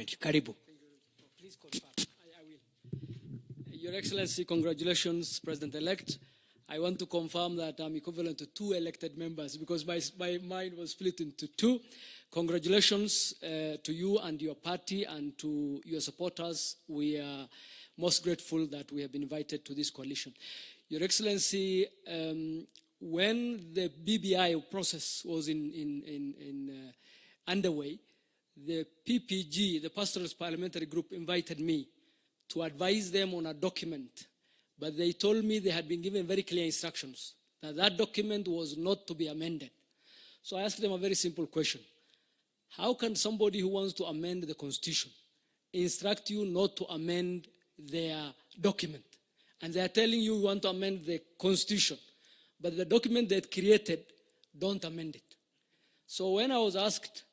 Karibu. Please confirm. I will. Your Excellency, congratulations, President-elect. I want to confirm that I'm equivalent to 2 elected members because my mind was split into 2. Congratulations to you and your party and to your supporters. We are most grateful that we have been invited to this coalition. Your Excellency, when the BBI process was underway, the PPG, the Pastoralist Parliamentary Group, invited me to advise them on a document, but they told me they had been given very clear instructions that that document was not to be amended. So I asked them a very simple question. How can somebody who wants to amend the Constitution instruct you not to amend their document? And they are telling you want to amend the Constitution, but the document they created, don't amend it. So when I was asked,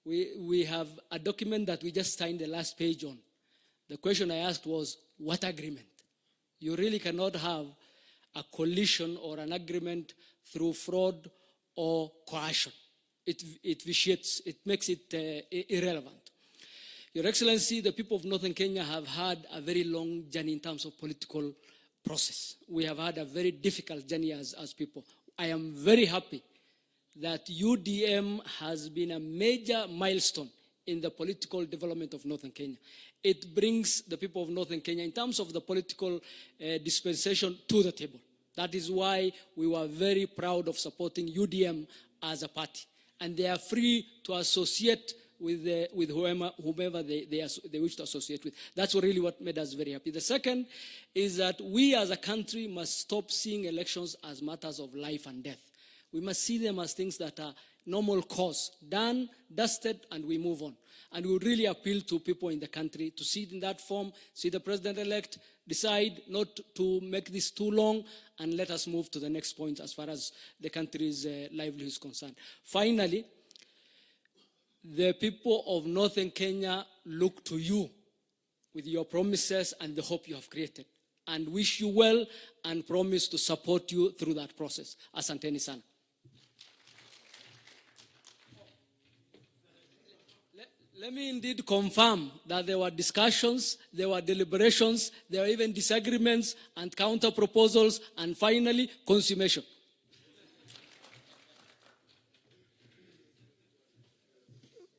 we have a document that we just signed the last page on. The question I asked was, what agreement? You really cannot have a coalition or an agreement through fraud or coercion. It vitiates, it makes it irrelevant. Your Excellency, the people of Northern Kenya have had a very long journey in terms of political process. We have had a very difficult journey as people. I am very happy that UDM has been a major milestone in the political development of Northern Kenya. It brings the people of Northern Kenya, in terms of the political dispensation, to the table. That is why we were very proud of supporting UDM as a party. And they are free to associate with whomever they wish to associate with. That's really what made us very happy. The second is that we as a country must stop seeing elections as matters of life and death. We must see them as things that are normal course, done, dusted, and we move on. And we would really appeal to people in the country to see it in that form, see the President-elect, decide not to make this too long, and let us move to the next point as far as the country's livelihood is concerned. Finally, the people of Northern Kenya look to you with your promises and the hope you have created, and wish you well and promise to support you through that process. Asanteni sana. Let me indeed confirm that there were discussions, there were deliberations, there were even disagreements and counter proposals, and finally, consummation.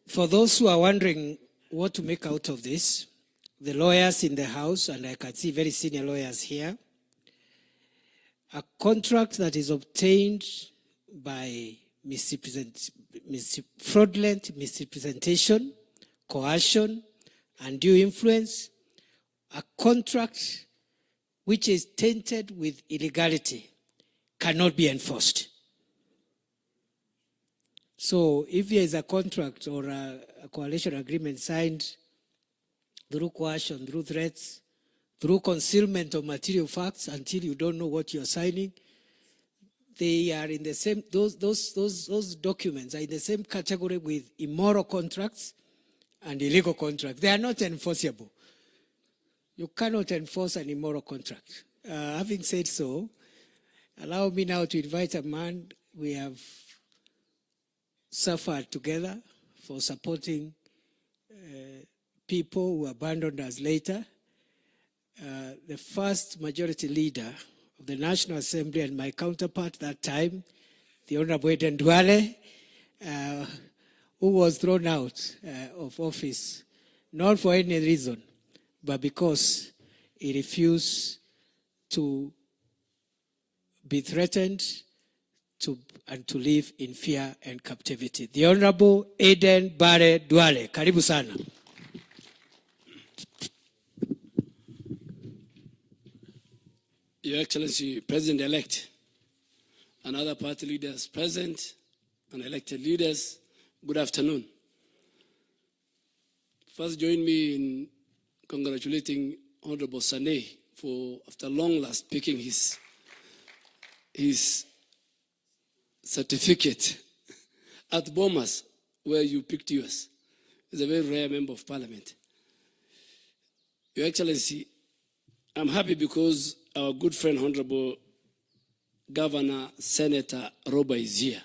For those who are wondering what to make out of this, the lawyers in the House, and I can see very senior lawyers here, a contract that is obtained by fraudulent misrepresentation, coercion, undue influence, a contract which is tainted with illegality cannot be enforced. So if there is a contract or a coalition agreement signed through coercion, through threats, through concealment of material facts until you don't know what you're signing, they are in the same, those documents are in the same category with immoral contracts and illegal contracts. They are not enforceable. You cannot enforce an immoral contract. Having said so, allow me now to invite a man we have suffered together for supporting people who abandoned us later. The first majority leader of the National Assembly and my counterpart at that time, the Honorable President Duale, who was thrown out of office, not for any reason, but because he refused to be threatened and to live in fear and captivity. The Honorable Aden Bare Duale. Karibu sana. Your Excellency, President-elect, and other party leaders present, and elected leaders, good afternoon. First, join me in congratulating Honorable Sane for, after long last, picking his certificate at Bomas, where you picked yours. He's a very rare member of parliament. Your Excellency, I'm happy because our good friend, Honorable Governor Senator Roba is here,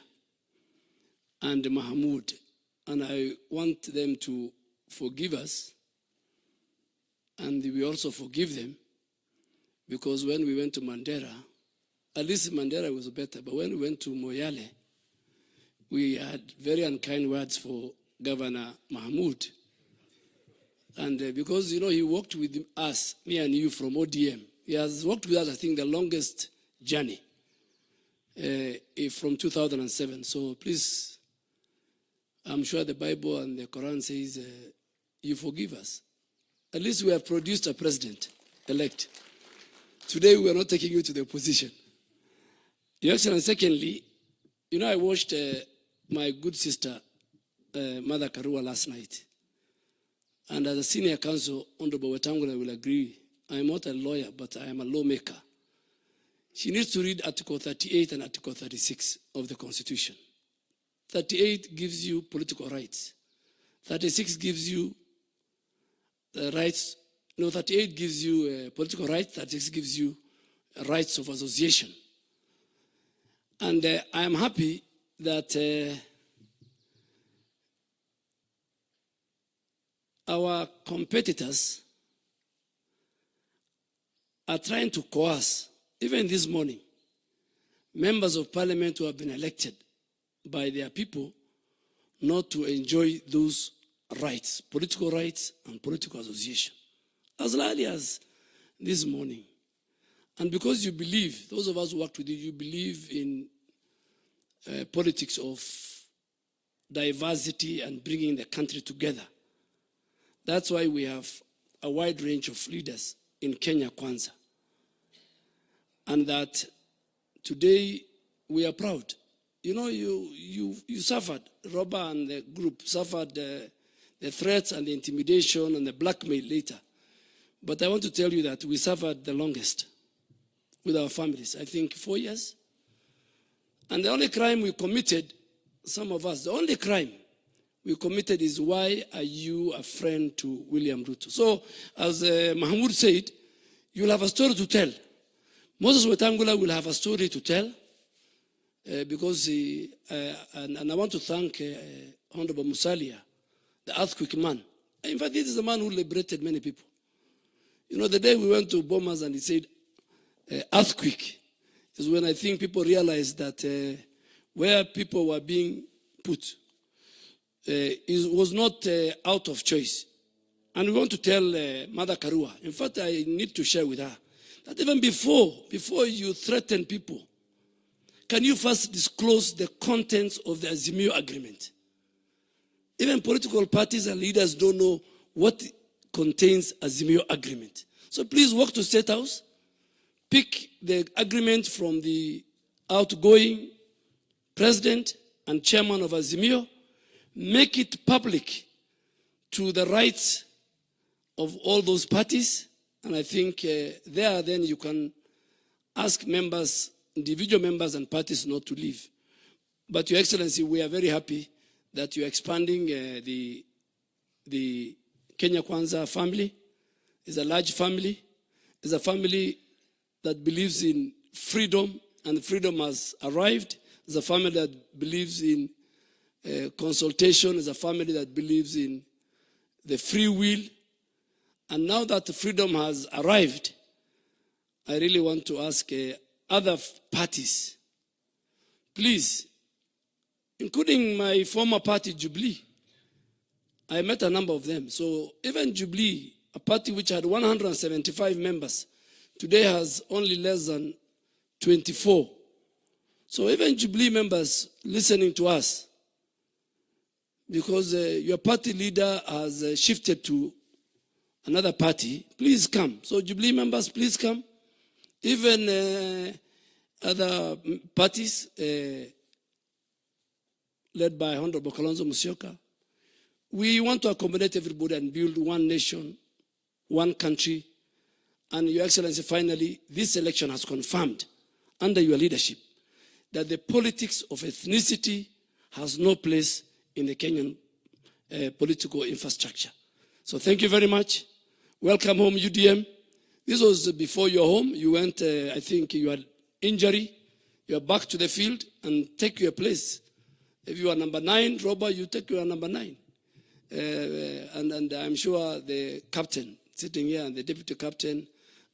and Mahmoud, and I want them to forgive us, and we also forgive them, because when we went to Mandera, at least Mandera was better, but when we went to Moyale, we had very unkind words for Governor Mahmoud. And because, he worked with us, me and you, from ODM. He has worked with us, I think, the longest journey from 2007. So please, I'm sure the Bible and the Quran says, you forgive us. At least we have produced a president-elect. Today, we are not taking you to the opposition. Your Excellency, secondly, I watched my good sister, Mother Karua, last night. And as a senior counsel, Honorable Wetangula will agree, I am not a lawyer, but I am a lawmaker. She needs to read Article 38 and Article 36 of the Constitution. 38 gives you political rights. 36 gives you the rights. No, 38 gives you political rights. 36 gives you rights of association. And I am happy that our competitors are trying to coerce, even this morning, members of parliament who have been elected by their people not to enjoy those rights, political rights and political association, as early as this morning. And because you believe, those of us who worked with you, you believe in politics of diversity and bringing the country together. That's why we have a wide range of leaders in Kenya Kwanza. And that today we are proud. You suffered, Robert and the group suffered the threats and the intimidation and the blackmail later. But I want to tell you that we suffered the longest with our families, I think 4 years. And the only crime we committed, some of us, the only crime we committed is, why are you a friend to William Ruto? So, as Mahmoud said, you'll have a story to tell. Moses Wetangula will have a story to tell because and I want to thank Honorable Musalia, the earthquake man. In fact, this is the man who liberated many people. The day we went to Bomas and he said, earthquake, is when I think people realized that where people were being put, it was not out of choice. And we want to tell Mother Karua, in fact, I need to share with her, that even before you threaten people, can you first disclose the contents of the Azimio agreement? Even political parties and leaders don't know what contains Azimio agreement. So please walk to State House, pick the agreement from the outgoing president and chairman of Azimio, make it public to the rights of all those parties. And I think then you can ask members, individual members and parties not to leave. But Your Excellency, we are very happy that you're expanding the Kenya Kwanza family. It's a large family. It's a family that believes in freedom, and freedom has arrived. It's a family that believes in consultation. It's a family that believes in the free will. And now that freedom has arrived, I really want to ask other parties, please, including my former party, Jubilee. I met a number of them. So even Jubilee, a party which had 175 members, today has only less than 24. So even Jubilee members listening to us, because your party leader has shifted to another party, please come. So Jubilee members, please come. Even other parties led by Honorable Kalonzo Musyoka, we want to accommodate everybody and build one nation, one country. And Your Excellency, finally, this election has confirmed, under your leadership, that the politics of ethnicity has no place in the Kenyan political infrastructure. So thank you very much. Welcome home, UDM. This was before your home. You went, I think you had injury. You are back to the field and take your place. If you are number 9, Robert, you take your number 9. and I'm sure the captain sitting here and the deputy captain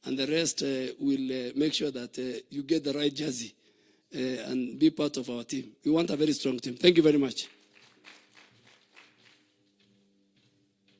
and the rest will make sure that you get the right jersey and be part of our team. We want a very strong team. Thank you very much.